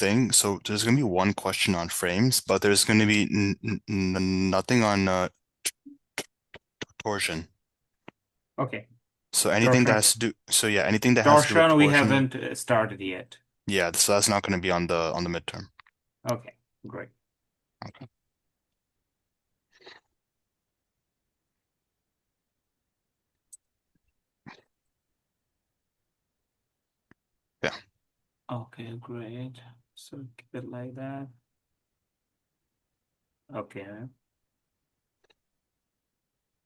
thing. So there's going to be one question on frames, but there's going to be nothing on torsion. Okay. So anything that Torsion. has to do, so yeah, anything that has to do with Torsion we torsion, haven't started yet. yeah, so that's not going to be on the midterm. Okay, great. Okay. Yeah. Okay, great. So keep it like that. Okay.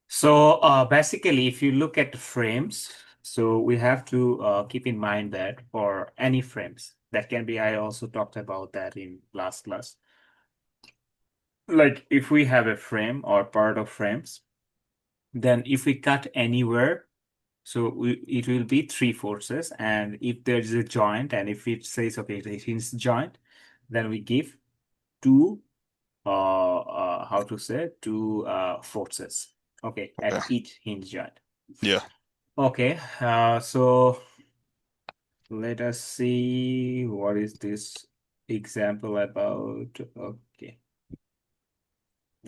So basically, if you look at the frames, so we have to keep in mind that for any frames, that can be, I also talked about that in last class. Like if we have a frame or part of frames, then if we cut anywhere, so it will be three forces. And if there is a joint, and if it says, okay, it is joint, then we give two, how to say, two forces, okay, Okay. at each hinge joint. Yeah. Okay, so let us see what is this example about. Okay,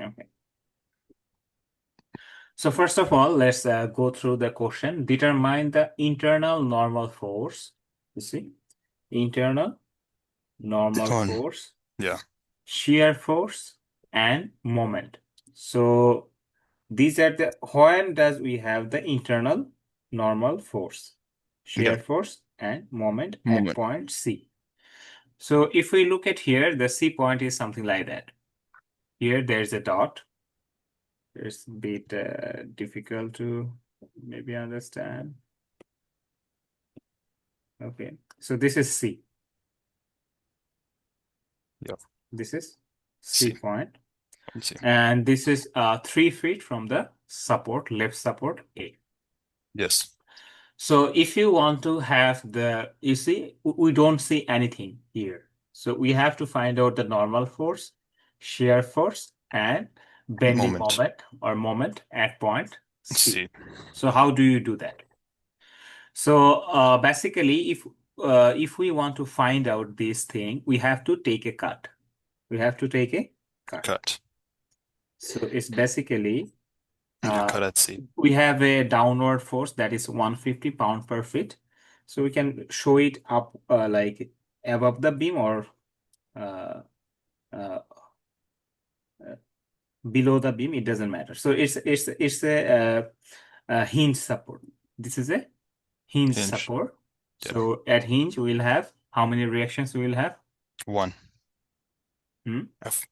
okay. So first of all, let's go through the question. Determine the internal normal force. You see, internal normal On. force, Yeah. shear force, and moment. So these are the, when does we have the internal normal force, Yeah. shear force, and moment at Moment. point C. So if we look at here, the C point is something like that. Here there's a dot. It's a bit difficult to maybe understand. Okay, so this is C. Yeah. This is C See. point. See. And this is 3 feet from the support, left support A. Yes. So if you want to have the, you see, we don't see anything here. So we have to find out the normal force, shear force, and bending Moment. moment or moment at point C. See. So how do you do that? So basically, if we want to find out this thing, we have to take a cut. We have to take a cut. Cut. So it's basically Yeah. uh, Cut at C. we have a downward force that is 150 pound per feet. So we can show it up like above the beam or uh, uh, uh, below the beam. It doesn't matter. So it's a hinge support. This is a hinge Hinge. support. Yeah. So at hinge we'll have how many reactions we will have? One. Hmm?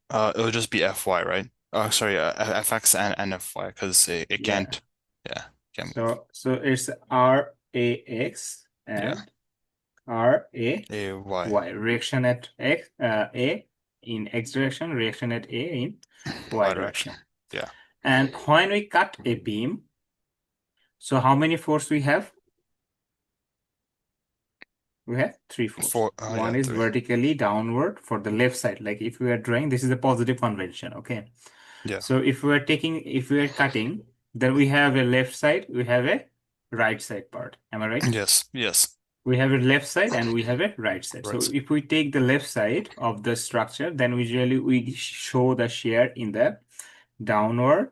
It'll just be FY, right? Oh, sorry, FX and FY because it Yeah. can't. Yeah. Can't move. So it's RAX Yeah. and RA AY. Y. Reaction at X, A in X direction, reaction at A in Y Y direction. direction. Yeah. And when we cut a beam, so how many force we have? We have three force. Four. One Yeah. is Three. vertically downward for the left side. Like if we are drawing, this is a positive convention. Okay. Yeah. So if we are cutting, then we have a left side, we have a right side part. Am I right? Yes. Yes. We have a left side and we have a right side. Right. So if we take the left side of the structure, then usually we show the shear in the downward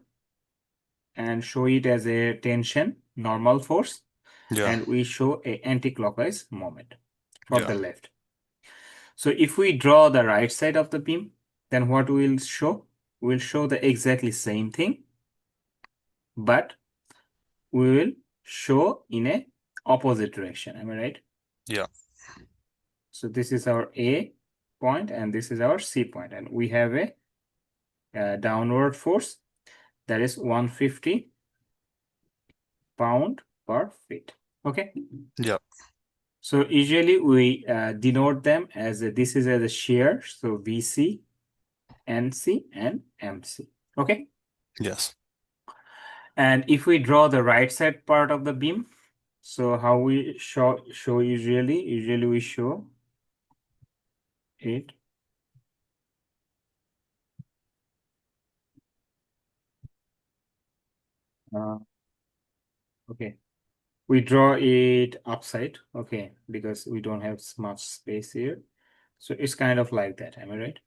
and show it as a tension, normal force, Yeah. and we show a anti-clockwise moment for Yeah. the left. So if we draw the right side of the beam, then what we'll show? We'll show the exactly same thing, but we will show in a opposite direction. Am I right? Yeah. So this is our A point and this is our C point, and we have a downward force that is 150 pound per feet. Okay. Yeah. So usually we denote them as this is as a shear, so VC, NC, and MC. Okay. Yes. And if we draw the right side part of the beam, so how we show usually we show it. Uh, okay. We draw it upside, okay, because we don't have much space here. So it's kind of like that, am I right?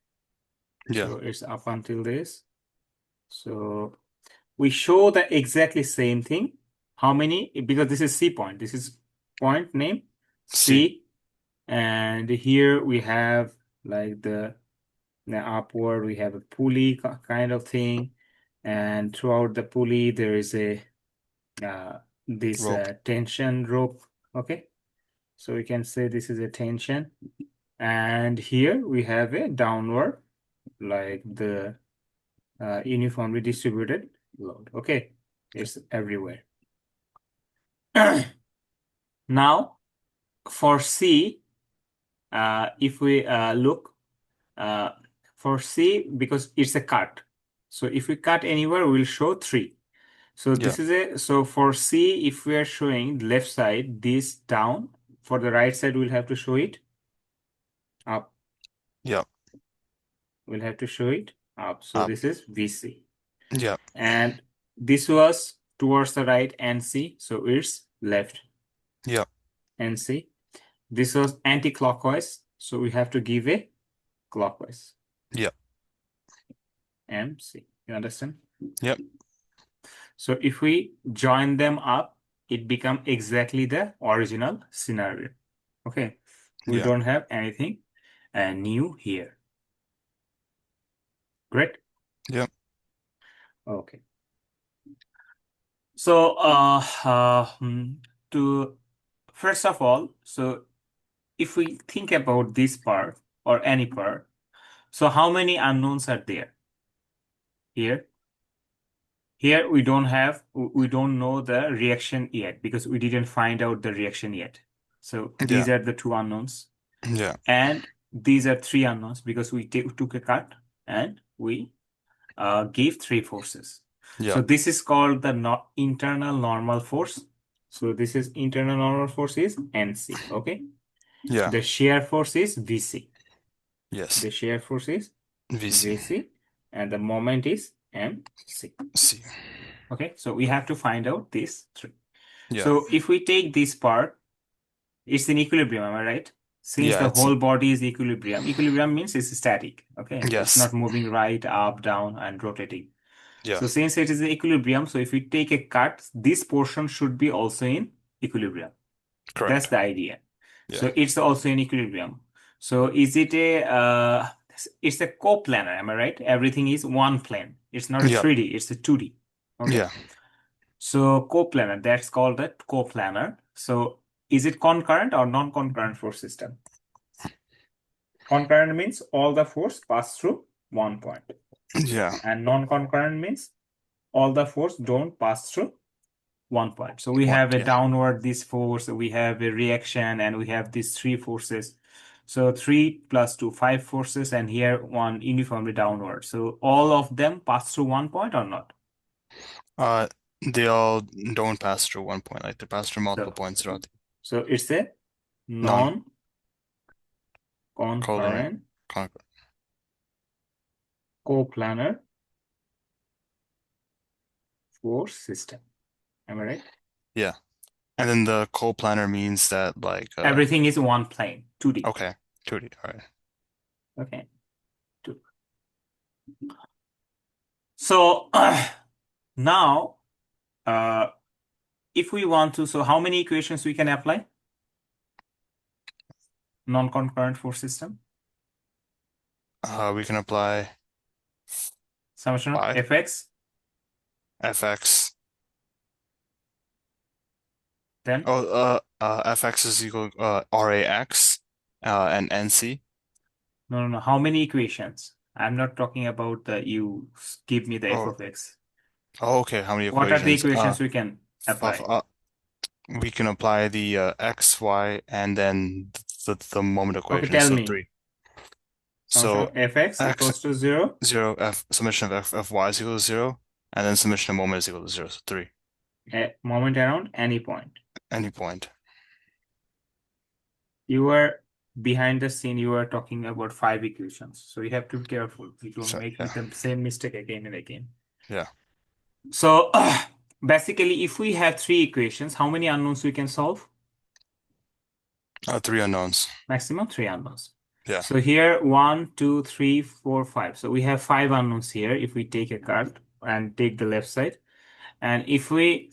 Yeah. So it's up until this. So we show the exactly same thing. How many? Because this is C point. This is point name C. C. And here we have like the upward, we have a pulley kind of thing. And throughout the pulley, there is a this Rope. tension rope. Okay. So we can say this is a tension. And here we have a downward, like the uniformly distributed load. Okay. It's everywhere. Now, for C, if we look for C, because it's a cut. So if we cut anywhere, we'll show 3. So Yeah. this is so for C, if we are showing left side, this down. For the right side, we'll have to show it up. Yeah. We'll have to show it up. So Up. this is VC. Yeah. And this was towards the right NC, so it's left Yeah. NC. This was anti-clockwise, so we have to give a clockwise. Yeah. MC. You understand? Yep. So if we join them up, it becomes exactly the original scenario. Okay. We Yeah. don't have anything new here. Great. Yep. Okay. So to first of all, so if we think about this part or any part, so how many unknowns are there here? Here we don't know the reaction yet because we didn't find out the reaction yet. So these Yeah. are the 2 unknowns. Yeah. And these are 3 unknowns because we took a cut and we gave 3 forces. Yeah. So this is called the internal normal force. So this is internal normal force is NC. Okay. Yeah. The shear force is VC. Yes. The shear force is VC. VC, and the moment is MC. C. Okay. So we have to find out these 3. Yeah. So if we take this part, it's in equilibrium, am I right? Since Yeah. the It's whole body is equilibrium. Equilibrium means it's static. Okay. It's yes. not moving right, up, down, and rotating. Yeah. So since it is in equilibrium, so if we take a cut, this portion should be also in equilibrium. Correct. That's the idea. Yeah. So it's also in equilibrium. So is it it's a coplanar, am I right? Everything is one plane. It's not a Yeah. 3D, it's a 2D. Okay. Yeah. So coplanar, that's called a coplanar. So is it concurrent or non-concurrent force system? Concurrent means all the force pass through one point. Yeah. And non-concurrent means all the force don't pass through one point. So we One, have a yeah. downward this force, we have a reaction, and we have these 3 forces. So 3 plus 2, 5 forces, and here one uniformly downward. So all of them pass through one point or not? They all don't pass through one point, like they pass through multiple So, points throughout the so it's a non non-concurrent con coplanar force system. Am I right? yeah. And then the coplanar means that like Everything is one plane, 2D. okay, 2D. All right. Okay. 2. So now if we want to, so how many equations we can apply? Non-concurrent force system. We can apply Summation of 5 Fx, fx. then Fx is equal Rax and NC. no. How many equations? I'm not talking about the you give me the f Oh, of x. oh, okay. How many What are the equations? equations we can apply? We can apply the x, y, and then the moment Okay, equation. tell So me. 3. Summation So of Fx x equals to 0. 0 f summation of fy is equal to 0, and then summation of moment is equal to 0. So 3. A moment around any point. Any point. You were behind the scene, you were talking about 5 equations. So you have to be careful. You don't So, make yeah. the same mistake again and again. Yeah. So basically, if we have 3 equations, how many unknowns we can solve? 3 unknowns. Maximum 3 unknowns. Yeah. So here, 1, 2, 3, 4, 5. So we have 5 unknowns here if we take a card and take the left side. And if we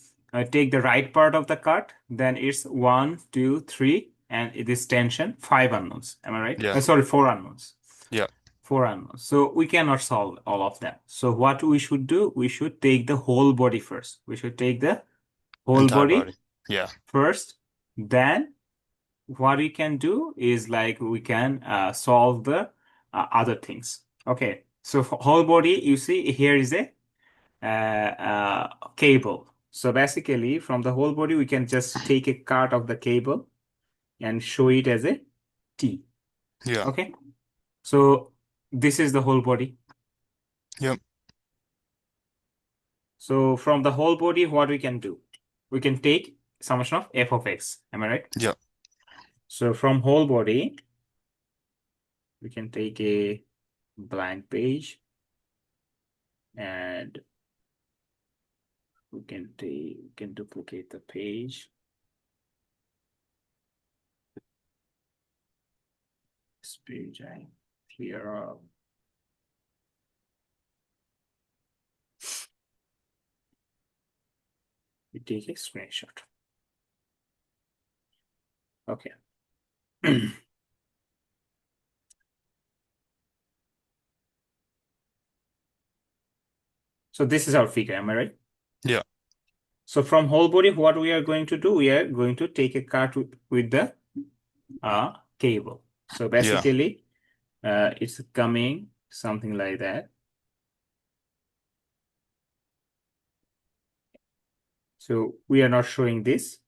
take the right part of the card, then it's 1, 2, 3, and it is tension, 5 unknowns. Am I right? Yeah. Sorry, 4 unknowns. Yeah. 4 unknowns. So we cannot solve all of them. So what we should do, we should take the whole body first. We should take the whole Entire body body. Yeah. first. Then what we can do is like we can solve the other things. Okay. So for whole body, you see here is a cable. So basically, from the whole body, we can just take a cut of the cable and show it as a T. Yeah. Okay. So this is the whole body. Yep. So from the whole body, what we can do? We can take summation of f of x. Am I right? Yep. So from whole body, we can take a blank page and we can duplicate the page. This page I clear up. We take a screenshot. Okay. So this is our figure, am I right? Yeah. So from whole body, what we are going to do, we are going to take a cut with the cable. So Yeah. basically, it's coming something like that. So we are not showing this.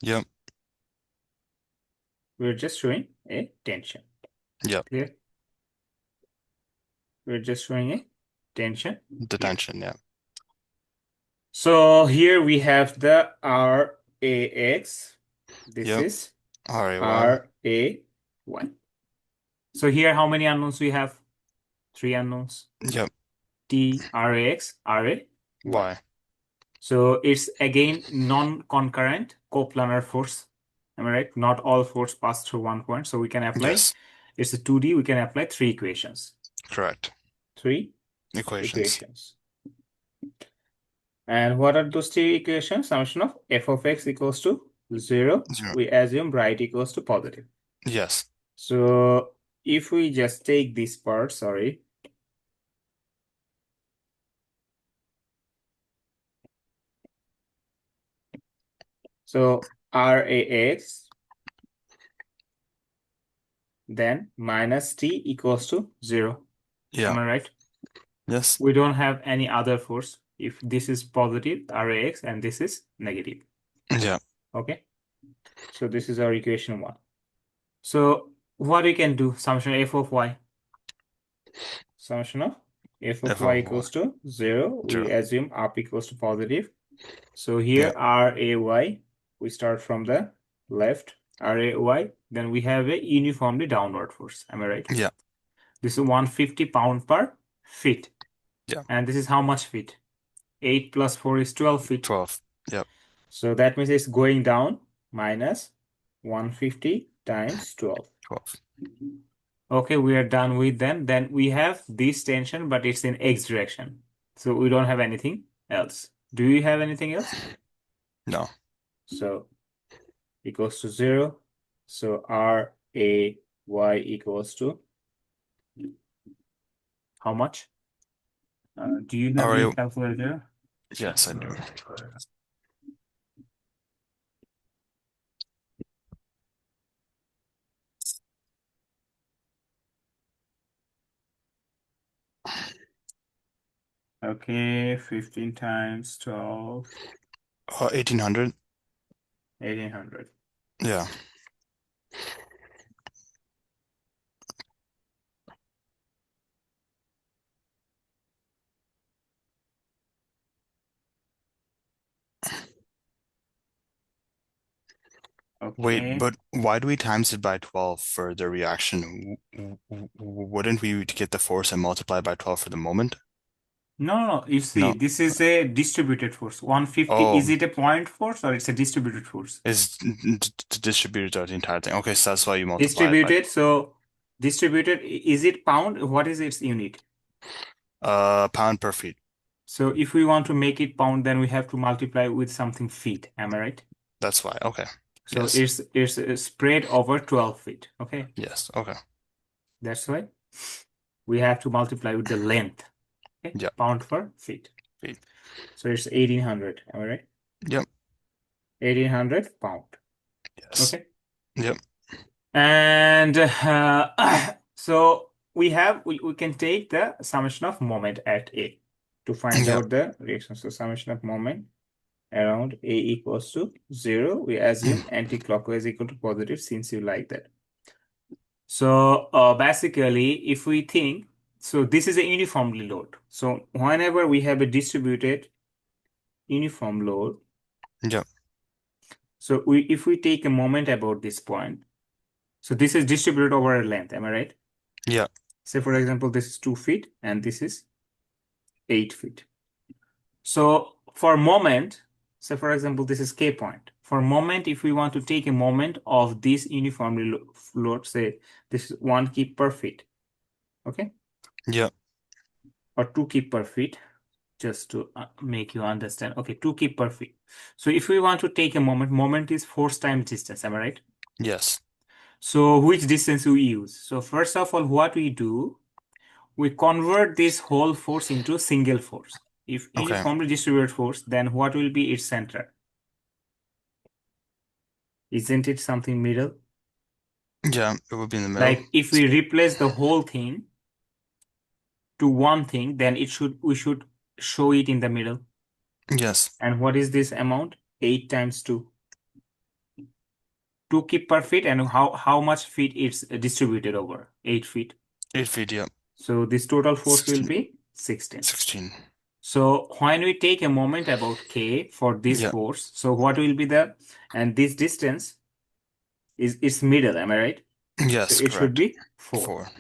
Yep. We're just showing a tension. Yep. Clear? We're just showing a tension here. Detention. Yeah. So here we have the RAX. This Yep. is RAY. RAY. So here, how many unknowns we have? 3 unknowns. Yep. T, RAX, RAY. Y. So it's again non-concurrent coplanar force. Am I right? Not all force pass through one point. So we can apply, Yes. it's a 2D, we can apply 3 equations. Correct. 3 Equations. equations. And what are those 3 equations? Summation of f of x equals to 0. 0. We assume right equals to positive. Yes. So if we just take this part, sorry. So RAX, then minus T equals to 0. Yeah. Am I right? Yes. We don't have any other force. If this is positive, RAX, and this is negative. Yeah. Okay. So this is our equation 1. So what we can do? Summation of f of y. Summation of f of y equals to 0. We 0. assume up equals to positive. So here RAY, we start from the left, RAY, then we have a uniformly downward force. Am I right? Yeah. This is 150 pound per feet. Yeah. And this is how much feet? 8 plus 4 is 12 feet. 12. Yep. So that means it's going down minus 150 times 12. 12. Okay, we are done with them. Then we have this tension, but it's in X direction. So we don't have anything else. Do you have anything else? No. So equals to 0. So RAY equals to how much? Do you have RAY. a calculator? Yes, I do. Okay, 15 times 12, 1800. 1800. Yeah. Wait, Okay. but why do we times it by 12 for the reaction? Wouldn't we get the force and multiply by 12 for the moment? No. You see, No. this is a distributed force. 150, Oh, is it a point force or it's a distributed force? is distributed throughout the entire thing. Okay, so that's why you multiply it by Distributed, so distributed, is it pound? What is its unit? pound per feet. So if we want to make it pound, then we have to multiply with something feet. Am I right? That's why. Okay. So Yes. it's spread over 12 feet. Okay. Yes. Okay. That's why we have to multiply with the length. Okay. Yep. Pound per feet. Feet. So it's 1800. Am I right? Yep. 1800 pound. Yes. Okay. Yep. And so we can take the summation of moment at A to find Yep. out the reaction. So summation of moment around A equals to 0. We assume anti-clockwise equal to positive since you like that. So basically, if we think, so this is a uniformly load. So whenever we have a distributed uniform load, Yep. so if we take a moment about this point, so this is distributed over a length, am I right? Yep. Say for example, this is 2 feet and this is 8 feet. So for moment, say for example, this is K point. For moment, if we want to take a moment of this uniformly load, say this is 1 kip per feet, okay? Yep. Or 2 kip per feet, just to make you understand. Okay, 2 kip per feet. So if we want to take a moment is force times distance, am I right? Yes. So which distance we use? So first of all, what we do, we convert this whole force into single force. If Okay. uniformly distributed force, then what will be its center? Isn't it something middle? Yeah, it would be in the middle. Like if we replace the whole thing to one thing, then we should show it in the middle. Yes. And what is this amount? 8 times 2. 2 kip per feet, and how much feet it's distributed over? 8 feet. 8 feet. Yep. So this total force will 16. be 16. 16. So when we take a moment about K for this Yep. force, so what will be and this distance is middle, am I right? So Yes, it should correct. be 4. 4.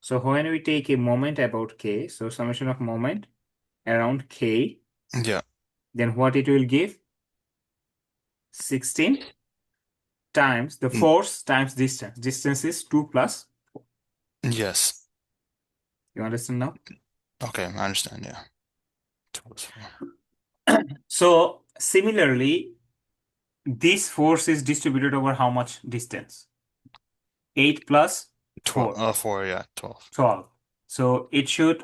So when we take a moment about K, so summation of moment around K, Yeah. then what it will give? 16 times the Mm, force times distance. Distance is 2 plus. yes. You understand now? Okay, I understand. Yeah. 2 plus 4. So similarly, this force is distributed over how much distance? 8 plus 12. 4, 4. Yeah. 12. 12. So it should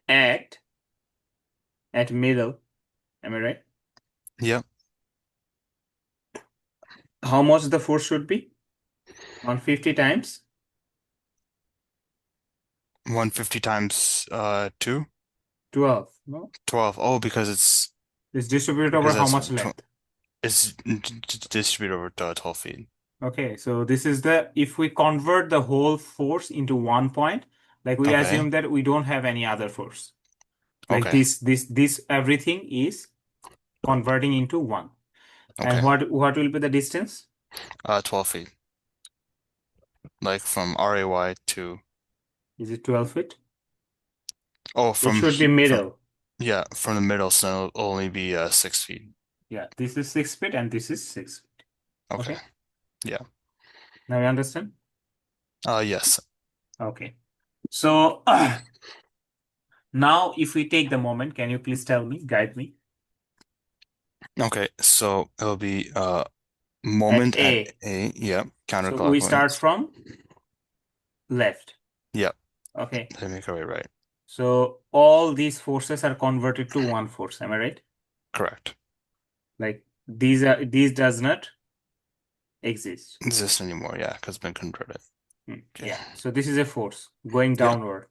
act at middle. Am I right? Yep. How much the force should be? 150 times 150 times 2. 12. No? 12. Oh, because It's distributed over how that's much length? it's distributed over 12 feet. Okay, so this is if we convert the whole force into one point, like we Okay. assume that we don't have any other force. Like Okay. this everything is converting into one. And Okay. what will be the distance? 12 feet. Like from RAY to Is it 12 feet? oh It from should be he from middle. yeah from the middle, so it'll only be 6 feet. Yeah, this is 6 feet and this is 6 feet. Okay. Okay, Yeah. now you understand? Yes. Okay. So now if we take the moment, can you please tell me, guide me? Okay. So it'll be At moment at A. A. Yep. So we start Counterclockwise. from left. Yep. Okay. Let me make it right. So all these forces are converted to one force. Am I right? Correct. Like these does not exist. Exist anymore. Yeah, because it's been converted. Okay. Yeah. So this is a force going Yep. downward.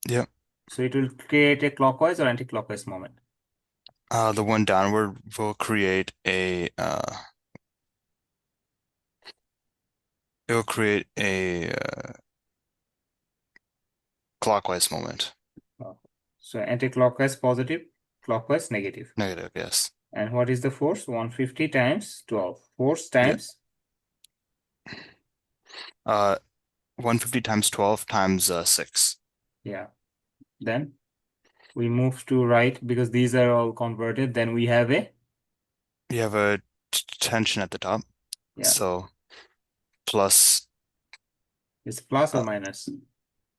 Yep. So it will create a clockwise or anti-clockwise moment. The one downward will create a it will create a clockwise moment. Oh. So anti-clockwise positive, clockwise negative. Negative, yes. And what is the force? 150 times 12. Force Yep. times 150 times 12 times 6. yeah. Then We move to right because these are all converted. Then we have a, We have a tension at the top. yeah, So plus it's plus or uh, minus.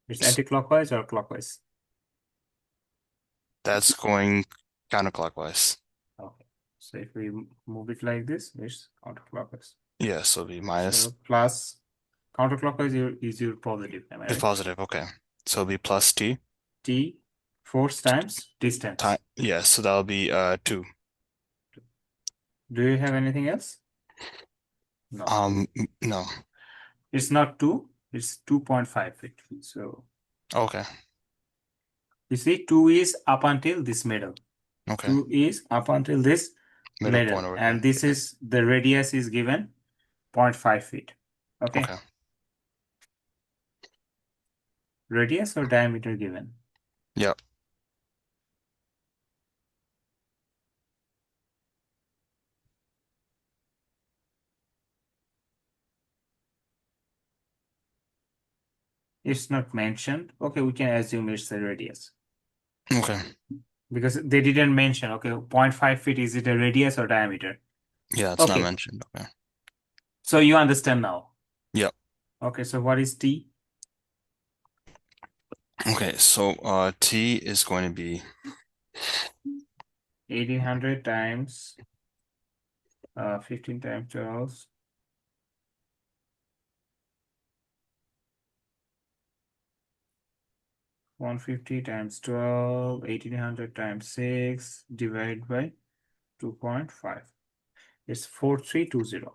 It's anti-clockwise or clockwise. that's going counterclockwise. Okay. So if we move it like this, it's counterclockwise. Yeah, so it'll be minus. So plus counterclockwise is your positive, am I It's right? positive. Okay. So it'll be plus t T force times distance. time. Yeah, so that'll be 2. Do you have anything else? No. No. It's not 2, it's 2.5 feet. So Okay. you see, 2 is up until this middle. Okay. 2 is up until this Middle middle. point over And here. this Yeah. is the radius is given 0.5 feet. Okay. Okay. Radius or diameter given? Yep. It's not mentioned. Okay, we can assume it's the radius. Okay. Because they didn't mention, okay, 0.5 feet, is it a radius or diameter? Yeah, it's not Okay, mentioned. Okay. so you understand now. Yep. Okay, so what is T? Okay, so T is going to be 1800 times 15 times 12. 150 times 12, 1800 times 6 divided by 2.5. It's 4320.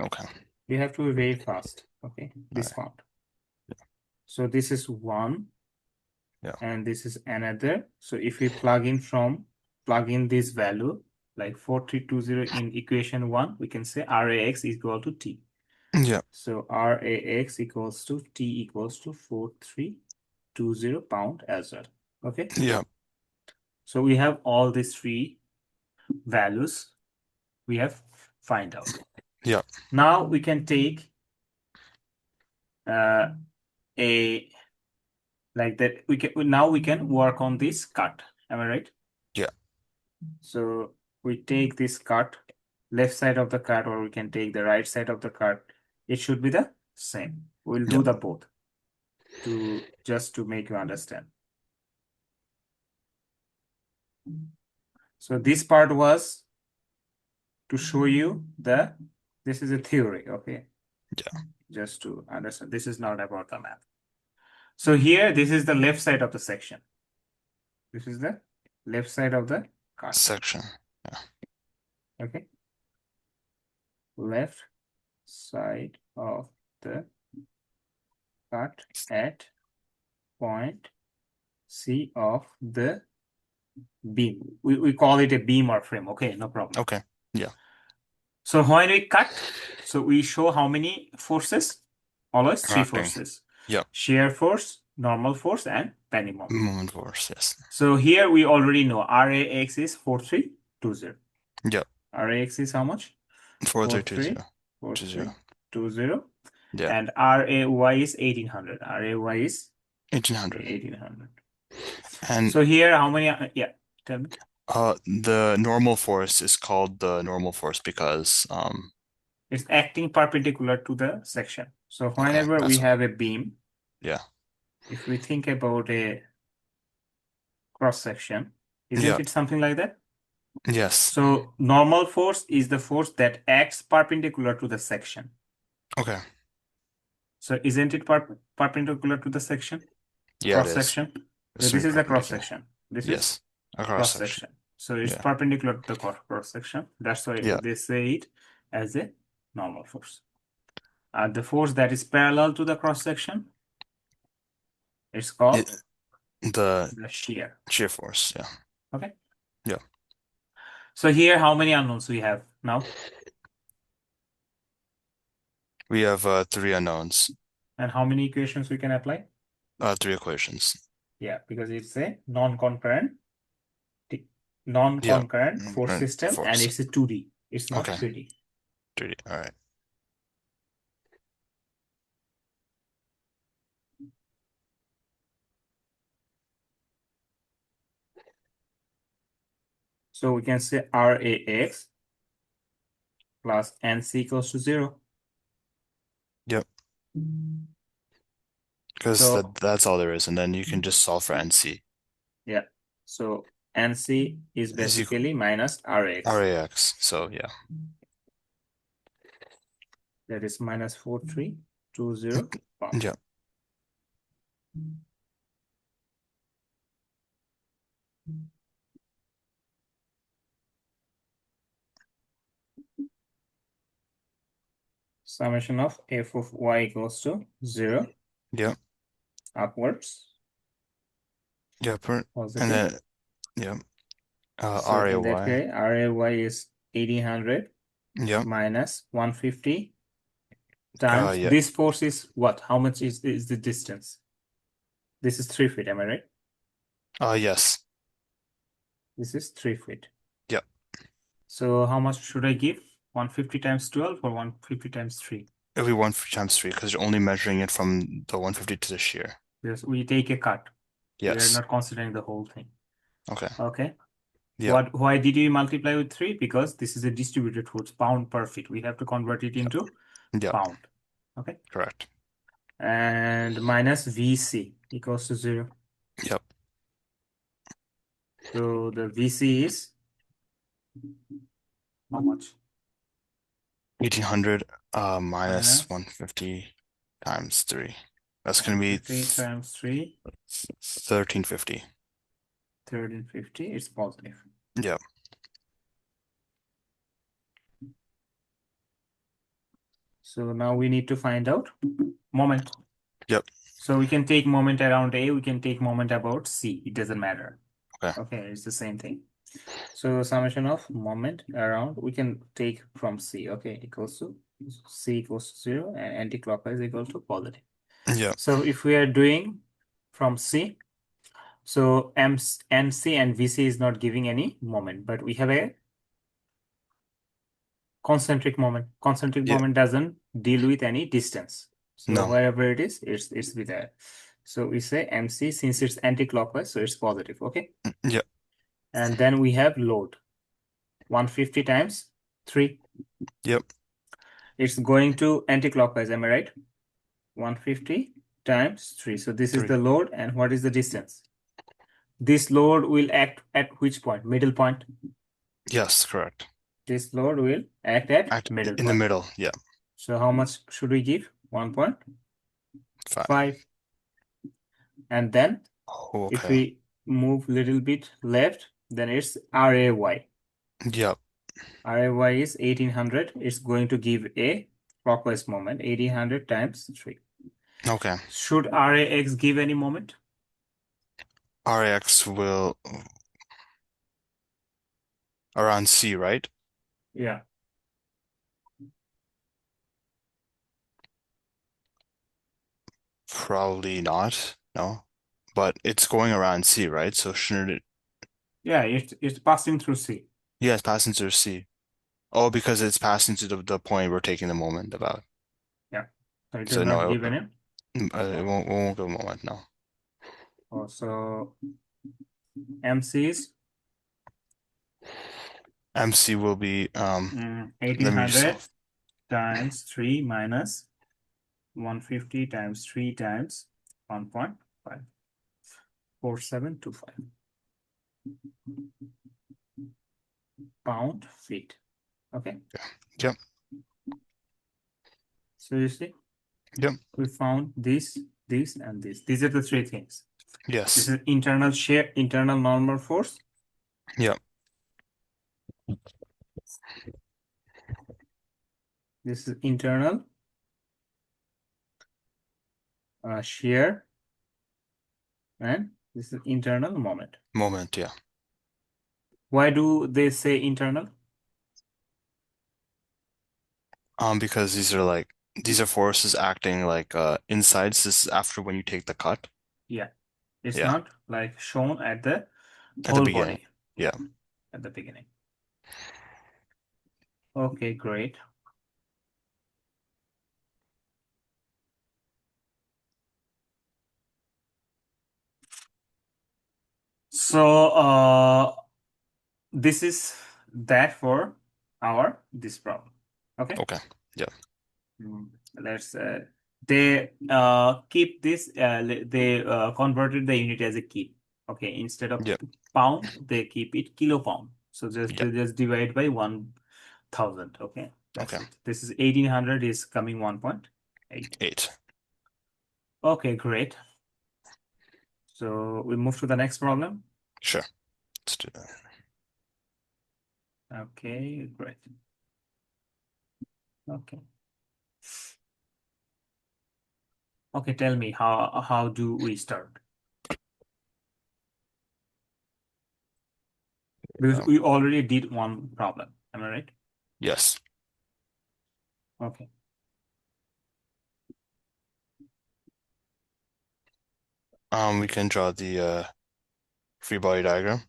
okay. You have to be very fast. Okay, All right. discount. So this is 1 Yeah. and this is another. So if we plug in this value like 4320 in equation 1, we can say RAX is equal to T. Yeah. So RAX equals to T equals to 4320 pound as well. Okay. Yeah. So we have all these three values we have find out. Yeah. Now we can take a like that. We can work on this cut. Am I right? Yeah. So we take this cut, left side of the cut, or we can take the right side of the cut. It should be the same. We'll Yeah. do the both to just to make you understand. So this part was to show you this is a theory, okay? Yeah. Just to understand. This is not about the math. So here, this is the left side of the section. This is the left side of the cut, Section. Yeah. okay? Left side of the cut at point C of the beam. We call it a beam or frame, okay? No problem. Okay. Yeah. So when we cut, so we show how many forces? Always three Crafting. forces. Yep. Shear force, normal force, and bending moment. Moment force. Yes. So here we already know RAX is 4320. Yep. RAX is how much? 4320. 4320. Yeah. And RAY is 1800. RAY is 1800. 1800. And So here, how many? Yeah, tell me. the normal force is called the normal force because It's acting perpendicular to the section. So okay, whenever we that's have a beam, yeah. if we think about a cross section, isn't Yeah. it something like that? Yes. So normal force is the force that acts perpendicular to the section. Okay. So isn't it perpendicular to the section? Yeah, it Cross is. section. It's So this very is the cross perpendicular. section. This is Yes. A cross cross section. section. So it's Yeah. perpendicular to the cross section. That's why Yeah. they say it as a normal force. The force that is parallel to the cross section, it's called It, the the shear. shear force. Yeah. Okay. Yeah. So here, how many unknowns we have now? We have 3 unknowns. And how many equations we can apply? 3 equations. Yeah, because it's a Yeah. non-concurrent force Right. system and Force. it's a 2D. It's not Okay. 3D. 3D. All right. So we can say RAX plus NC equals to 0. Yep. Because So that's all there is, and then you can just solve for NC. yeah, so NC is Is equal basically minus RAX. RAX. So yeah. That is minus 4320 pound. Yeah. Summation of f of y equals to 0 Yeah. upwards, Yeah. And positive. then yeah. So in that RAY. case, RAY is 1800 Yeah. minus 150 times. Yeah. This force is what? How much is the distance? This is 3 feet, am I right? Yes. This is 3 feet. Yeah. So how much should I give? 150 times 12 or 150 times 3? It'll be 150 times 3 because you're only measuring it from the 150 to the shear. Because we take a cut. We are Yes. not considering the whole thing. Okay. Okay. Yeah. Why did you multiply with 3? Because this is a distributed force, pound per feet. We have to convert it Yep. into Yep. pound. Okay. Correct. And minus VC equals to 0. Yep. So the VC is how much? 1800 Minus minus 150 times 3. That's going to be 50 times 3, 1350. 1350. It's positive. Yep. So now we need to find out moment. Yep. So we can take moment around A, we can take moment about C. It doesn't matter. Okay. Okay, it's the same thing. So summation of moment around, we can take from C. Okay, equals to C equals to 0 and anti-clockwise equal to positive. Yep. So if we are doing from C, so MC and VC is not giving any moment, but we have a concentric moment. Concentric Yeah. moment doesn't deal with any distance. So No. wherever it is, it's with there. So we say MC, since it's anti-clockwise, so it's positive. Okay. Yep. And then we have load 150 times 3. Yep. It's going to anti-clockwise, am I right? 150 times 3. So this is 3. the load, and what is the distance? This load will act at which point? Middle point. Yes, correct. This load will act at Act middle in the point. middle. Yeah. So how much should we give? 1.5. 5. And then Oh, if okay. we move little bit left, then it's RAY. Yep. RAY is 1800. It's going to give a clockwise moment, 1800 times 3. Okay. Should RAX give any moment? RAX will around C, right? Yeah. Probably not. No. But it's going around C, right? So shouldn't it? Yeah, it's passing through C. Yeah, it's passing through C. Oh, because it's passing to the point we're taking the moment about. Yeah. So it does So not no, give any. it won't give a moment. No. Oh, so MC is MC will be let me just 1800 solve. times 3 minus 150 times 3 times 1.5. 4725 pound feet. Okay. Yep. So you see, Yep. we found this, and this. These are the 3 things. This Yes. is internal shear, internal normal force. Yep. This is internal shear, and this is internal moment. Moment. Yeah. Why do they say internal? Because these are forces acting like insides. This is after when you take the cut. Yeah, it's Yeah. not like shown at the At the whole beginning. body Yeah. at the beginning. Okay, great. So this is that for our this problem. Okay. Okay. Yeah. Mm, Let's they keep this they converted the unit as a key. Okay, instead of Yeah. pound, they keep it kilo pound. So Yeah. they just divide by 1,000. Okay, that's Okay. it. This is 1800 is coming 1.8. 8. Okay, great. So we move to the next problem. Sure. Let's do that. Okay, great. Okay. Okay, tell me how do we start? Because Um, we already did one problem. Am I right? yes. Okay. We can draw the free body diagram.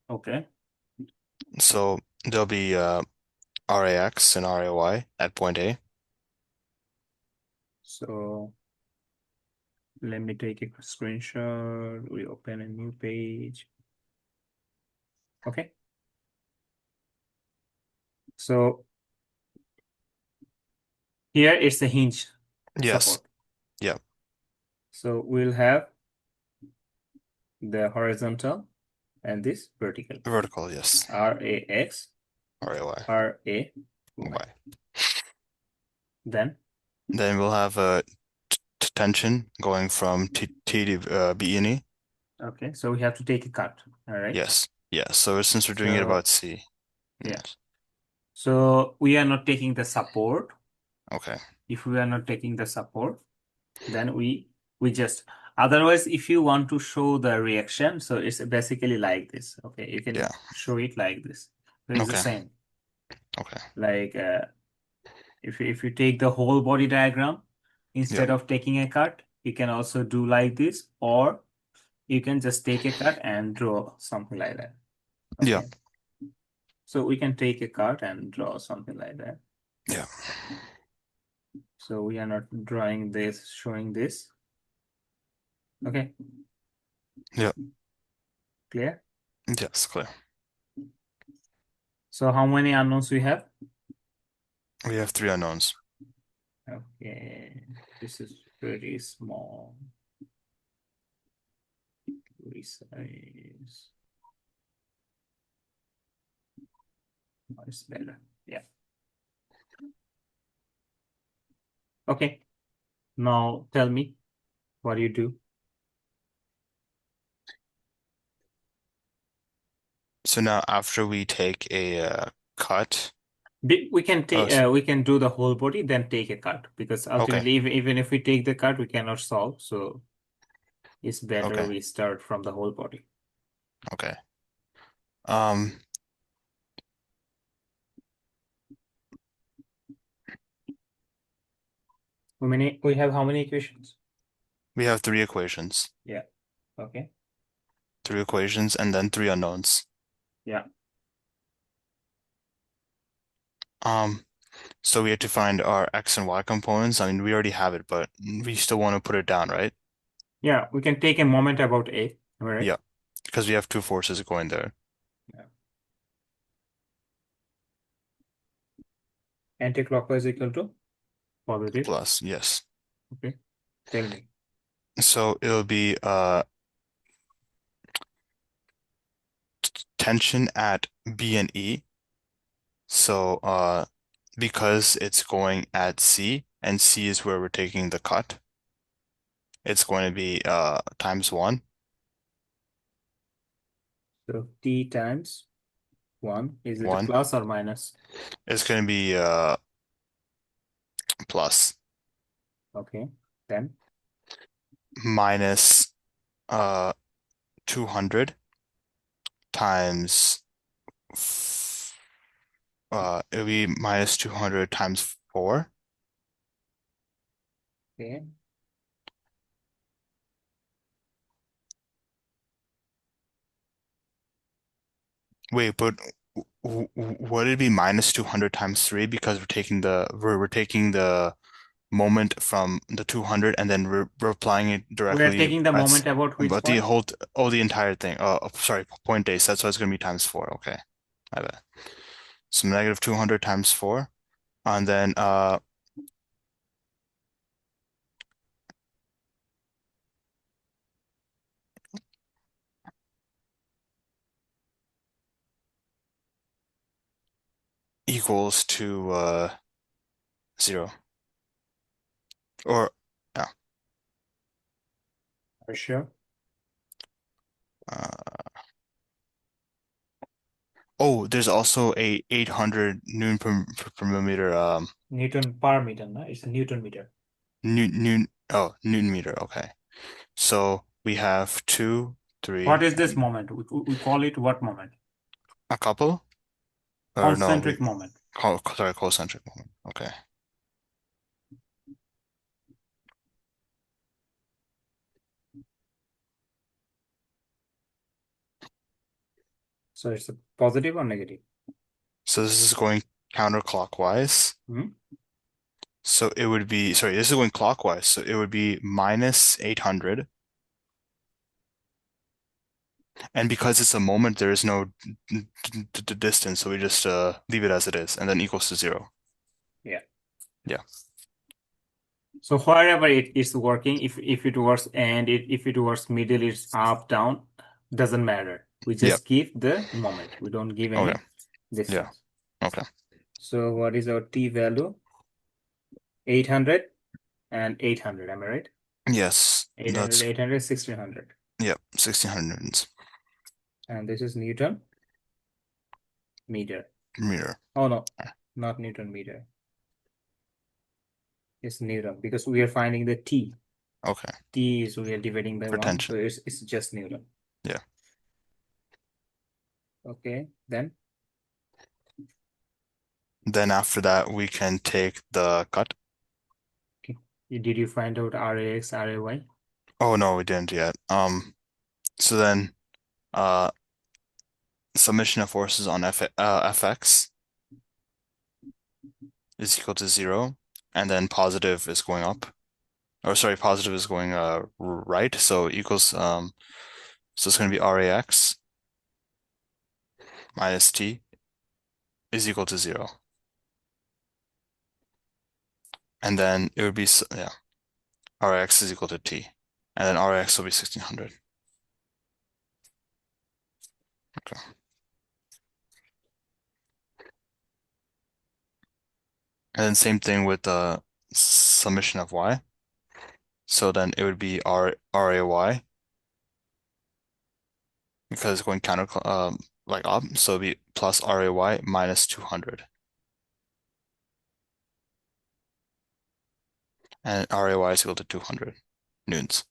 Okay. So there'll be RAX and RAY at point A. So let me take a screenshot. We open a new page. Okay. So here is the hinge Yes. support. Yeah. So we'll have the horizontal and this vertical. Vertical, yes. RAX, RAY. RAY. Y. Then, Then we'll have a tension going from T to B and E. okay, so we have to take a cut. All right. Yes. Yeah. So since we're doing it So about C. yeah. Yes. So we are not taking the support. Okay. If we are not taking the support, then we just otherwise if you want to show the reaction, so it's basically like this. Okay, you Yeah. can show it like this. So it's the Okay. same. Okay. Like if you take the whole body diagram Yeah. instead of taking a cut, you can also do like this, or you can just take a cut and draw something like that. Yeah. Okay, so we can take a cut and draw something like that. Yeah. So we are not drawing this, showing this. Okay, Yeah. clear? Yes. Clear. So how many unknowns we have? We have three unknowns. Okay, this is pretty small. Resize. Oh, it's better. Yeah. Okay. Now tell me what you do. So now after we take a cut. We can Oh, take we can do the whole body, then take a cut because okay. ultimately, even if we take the cut, we cannot solve. So it's better Okay. we start from the whole body. Okay. Um, We have how many equations? we have three equations. Yeah. Okay. Three equations and then three unknowns. Yeah. Um, so we have to find our X and Y components. I mean, we already have it, but we still want to put it down, right? Yeah. We can take a moment about A. All right. Yeah. Because we have two forces going there. Yeah. Anti-clockwise equal to positive. Plus, yes. Okay. Tell me. So it'll be tension at B and E. So because it's going at C and C is where we're taking the cut, it's going to be times one. So T times 1. Is it a One. plus or minus? It's going to be plus Okay. Then minus 200 times it'll be minus 200 times 4. okay. Wait, but would it be minus 200 times 3 because we're taking the moment from the 200 and then re applying it We are directly taking the at moment about which but the point? whole the entire thing. Sorry, point days. That's why it's gonna be times 4. Okay, my bad. So negative 200 times 4, and then equals to 0. Or yeah. Are you sure? Uh, oh, there's also a 800 Newton per millimeter Newton per meter, no? It's a Newton meter. Newton meter. Okay. So we have two, What three, is this and moment? We call it what moment? a couple, or no, we Concentric moment. sorry, concentric moment. Okay. So it's a positive or negative? So this is going counterclockwise. Hmm? So it would be, sorry, this is going clockwise. So it would be minus 800. And because it's a moment, there is no distance. So we just leave it as it is and then equals to 0. Yeah. Yeah. So wherever it is working, if it works and if it works middle, it's up, down, doesn't matter. We Yep. just give the moment. We don't give Okay. any Yeah. distance. Okay. So what is our T value? 800 and 800, am I right? Yes. 800, That's, 800, 1600. yep. 1600 newtons And this is Newton meter. meter. Oh no, not Newton meter. It's Newton because we are finding the T. Okay. T is we are dividing by For 1, tension. so it's just Newton. Yeah. Okay, then Then after that, we can take the cut. okay. Did you find out RAX, RAY? Oh no, we didn't yet. So then, uh, summation of forces on Fx is equal to 0, and then positive is going up. Or sorry, positive is going right. So equals so it's going to be Rax minus T is equal to 0, and then it would be yeah, Rx is equal to T, and then Rx will be 1600. Okay. And then same thing with the summation of y. So then it would be Ray because it's going counter like up, so it'd be plus Ray minus 200, and Ray is equal to 200 newtons.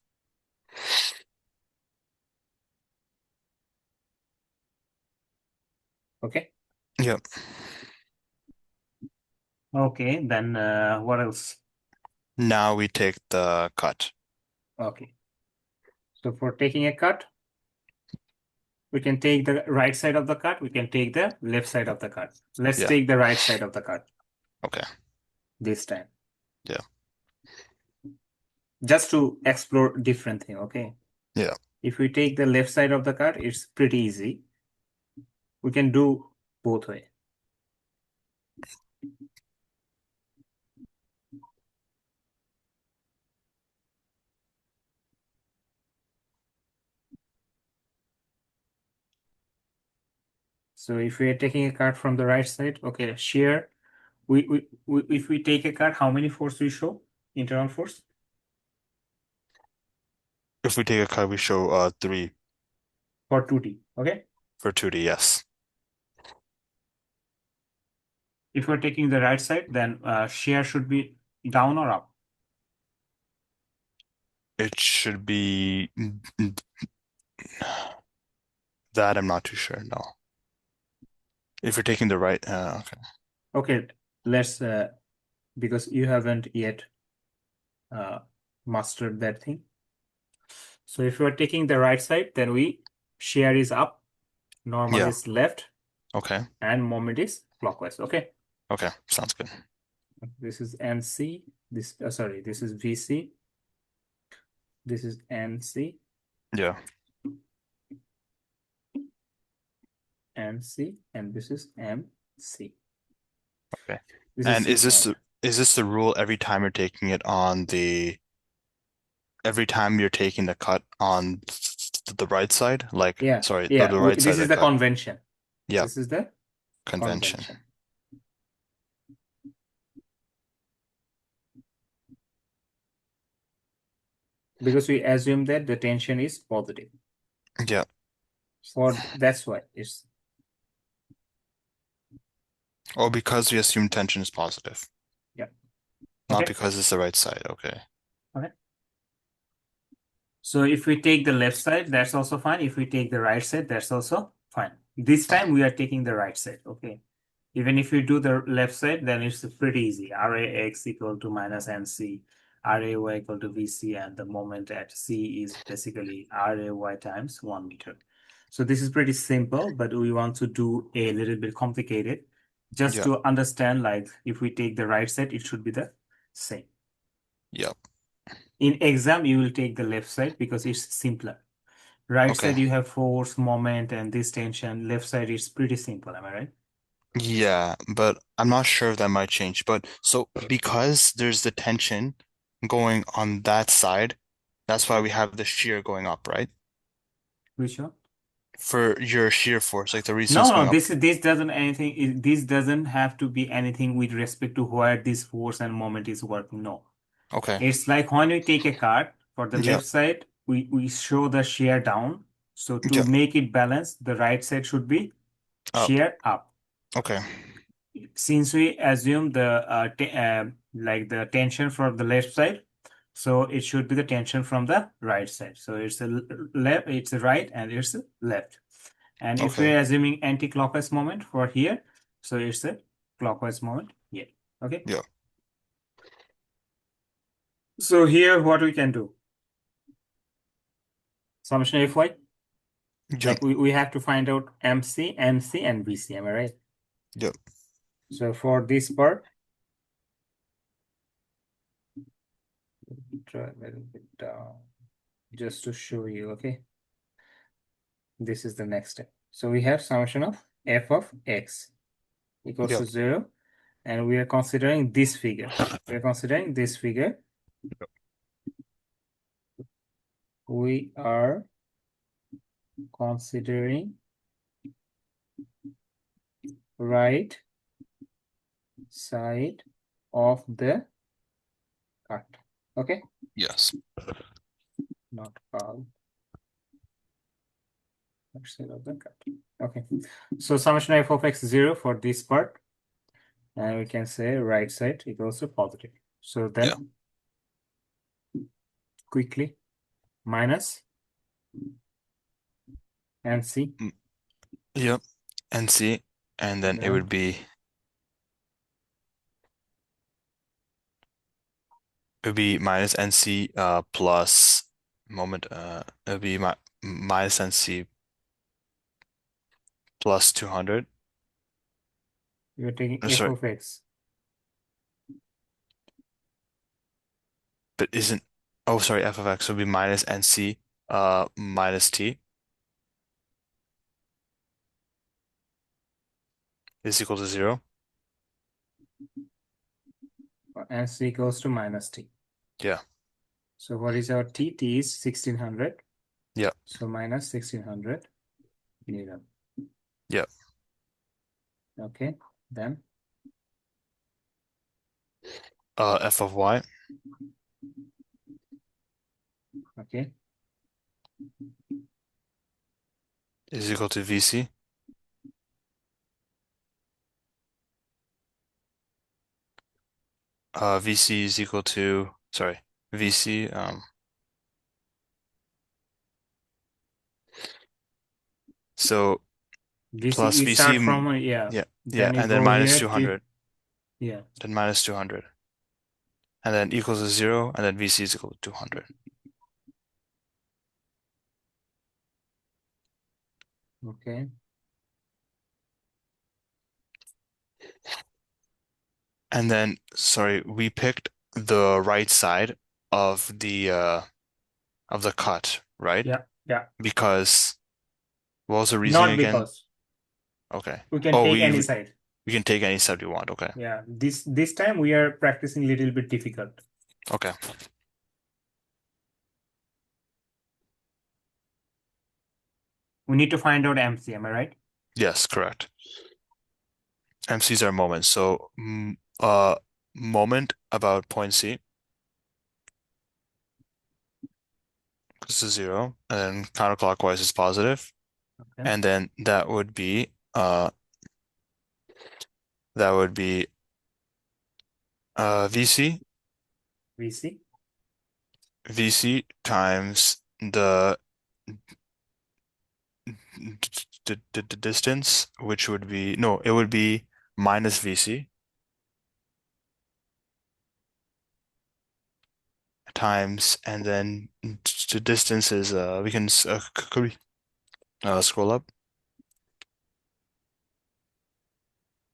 Okay. Yep. Okay, then what else? Now we take the cut. Okay. So for taking a cut, we can take the right side of the cut, we can take the left side of the cut. Let's Yeah. take the right side of the cut Okay. this time. Yeah. Just to explore different thing, okay? Yeah. If we take the left side of the cut, it's pretty easy. We can do both way. So if we are taking a cut from the right side, okay, shear. If we take a cut, how many force we show? Internal force If we take a cut, we show 3 for 2D, okay? for 2D, yes. If we're taking the right side, then shear should be down or up. It should be that I'm not too sure, no. If you're taking the right, okay. Okay, let's because you haven't yet mastered that thing. So if you're taking the right side, then we shear is up, normal Yeah. is left, Okay. and moment is clockwise. Okay, Okay. Sounds good. this is NC. This, sorry, this is VC. This is NC, Yeah. NC, and this is MC. Okay. This is And synchronous. is this the rule every time you're taking it on every time you're taking the cut on the right side? Like, Yeah, sorry, yeah. the right side This of is the the cut. convention. Yeah, This is the convention. convention. Because we assume that the tension is positive. Yeah. That's why it's Oh, because we assume tension is positive, yeah. not Okay. because it's the right side. Okay. Okay. So if we take the left side, that's also fine. If we take the right side, that's also fine. This Fine. time we are taking the right side. Okay. Even if you do the left side, then it's pretty easy. RAX equal to minus NC, RAY equal to VC, and the moment at C is basically RAY times 1 meter. So this is pretty simple, but we want to do a little bit complicated just Yeah. to understand, like, if we take the right side, it should be the same. Yeah. In exam, you will take the left side because it's simpler. Right Okay. side, you have force, moment, and this tension. Left side is pretty simple. Am I right? Yeah, but I'm not sure if that might change. But so because there's the tension going on that side, that's why we have the shear going up, right? Which one? For your shear force, like the reason it's No, no, going up. this doesn't anything. This doesn't have to be anything with respect to where this force and moment is working. No, Okay. it's like when we take a card for the Yeah. left side, we show the shear down. So to Yeah. make it balanced, the right side should be Up. shear up. Okay. Since we assume the like the tension from the left side, so it should be the tension from the right side. So it's a left, it's a right, and it's a left. And if Okay. we're assuming anti-clockwise moment for here, so it's a clockwise moment here. Okay. Yeah. So here, what we can do? Summation Fy. Yeah. Like we have to find out MC, MC, and VC. Am I right? Yeah. So for this part, try a little bit down just to show you. Okay. This is the next step. So we have summation of f of x equals Yeah. to 0, and we are considering this figure. We are considering this figure. We are considering right side of the cut. Okay, Yes. not called right side of the cut. Okay, so summation f of x 0 for this part, and we can say right side equals to positive. So Yeah. then quickly minus and c, Mm, Yep. And C, and then it then would be minus NC plus moment it would be minus NC plus 200. you're taking f Sorry, of x. but isn't oh sorry, f of x would be minus NC minus T is equal to 0. And c equals to minus t. Yeah. So what is our t? T is 1600. Yeah. So minus 1600 Newton. Yeah. Okay, then F of y okay, is equal to VC. VC is equal to sorry, VC so this plus you VC start from yeah, yeah, yeah, then you and then go minus here to 200, yeah. then minus 200, and then equals to 0, and then VC is equal to 200. Okay, And then sorry, we picked the right side of the cut, right? Yeah, yeah. Because what was the reasoning Not again? because Okay. we can Oh, take we any we side. we can take any side we want. Okay. Yeah, this time we are practicing little bit difficult. Okay. We need to find out MC, am I right? Yes, correct. MCs are moments. So, moment about point C, this is zero, and then counterclockwise is positive, Okay. and then that would be VC VC VC times the distance, which would be no, it would be minus VC times, and then the distance is we can could we scroll up?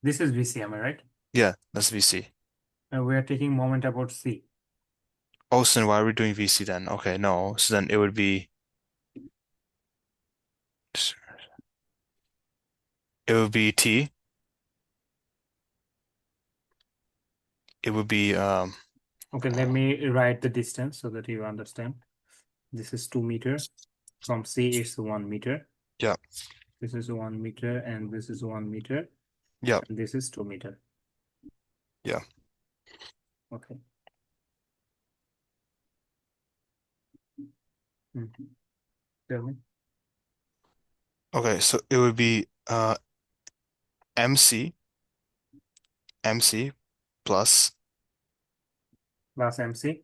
This is VC, am I right? Yeah, that's VC. And we are taking moment about C. Oh, so then why are we doing VC then? Okay, no. So then it would be T. It would be Okay, let me write the distance so that you understand. This is 2 meter. From C it's 1 meter. yeah, This is 1 meter and this is 1 meter. yeah, And this is 2 meter. yeah. Okay. Mhm. Tell me. Okay, so it would be MC MC plus, Plus MC.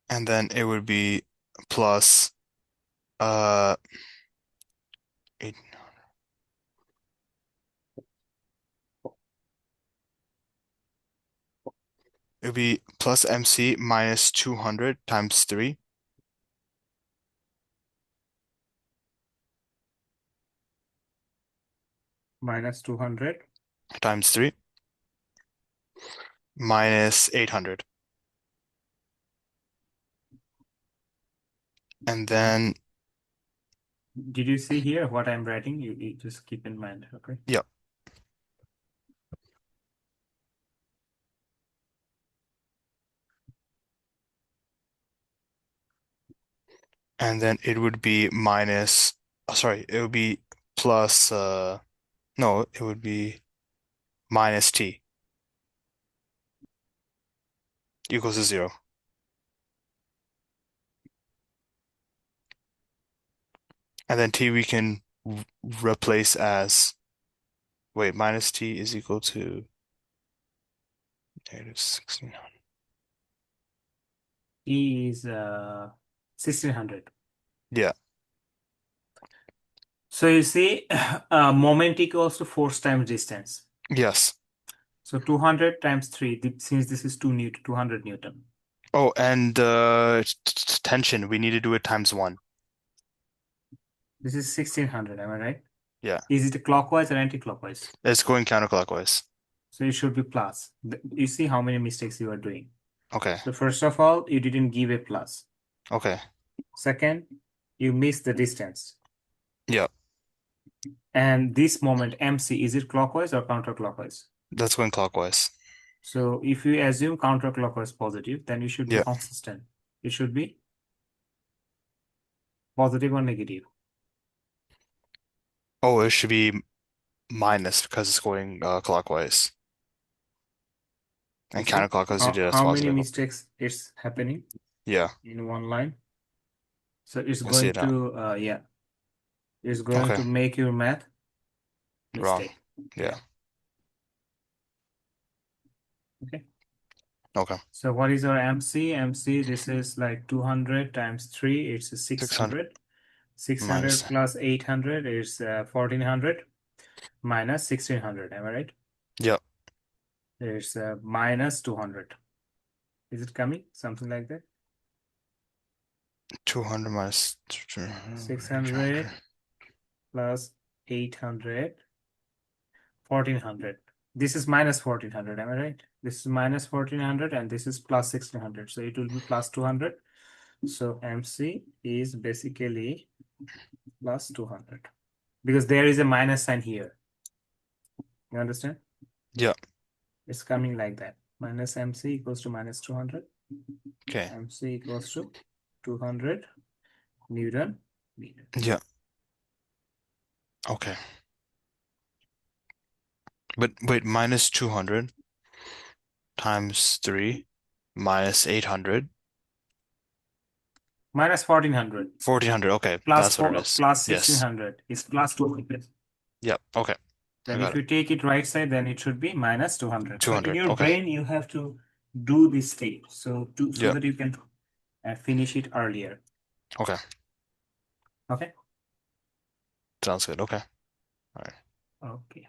and then it would be plus uh eight, it would be plus MC minus 200 times 3 Minus 200. times 3 minus 800. And then Did you see here what I'm writing? You just keep in mind. Okay. yeah, and then it would be minus sorry, it would be plus no, it would be minus T equals to 0. And then T we can replace as, wait, minus T is equal to negative 1600. E is 1600. Yeah. So you see, moment equals to force times distance. Yes. So 200 times 3, since this is 2 Newton, 200 Newton. Oh, and tension, we need to do it times 1. This is 1600, am I right? Yeah. Is it clockwise or anti-clockwise? It's going counterclockwise. So it should be plus. You see how many mistakes you are doing. Okay. So first of all, you didn't give a plus. Okay. Second, you missed the distance. Yeah. And this moment, MC, is it clockwise or counterclockwise? That's going clockwise. So if you assume counterclockwise positive, then you should be Yeah. consistent. It should be positive or negative. Oh, it should be minus because it's going clockwise. You And see counterclockwise you how, did as how many positive. mistakes it's happening Yeah. in one line. So it's I see going it now. to, yeah, it's going Okay. to make your math Wrong. mistake. Yeah. Yeah. Okay. Okay. So what is our MC? MC, this is like 200 times 3, it's 600 600. minus. 600 plus 800 is 1400 minus 1600. Am I right? Yep. There's minus 200. Is it coming? Something like that? 200 minus 600 plus 800, 1400. This is minus 1400, am I right? This is minus 1400 and this is plus 1600. So it will be plus 200. So MC is basically plus 200 because there is a minus sign here. You understand? Yeah. It's coming like that. Minus MC equals to minus 200. Okay. MC equals to 200 Newton meter. Yeah. Okay. But wait, minus 200 times 3 minus 800. Minus 1400 1400. Okay, plus that's what it 4 is. plus Yes. 1600 is plus 200. Yep. Okay. I Then got if it. you take it right side, then it should be minus 200. So in 200. your Okay. brain, you have to do this step so Yeah. that you can finish it earlier. Okay. Okay. Sounds good. Okay. All right. Okay.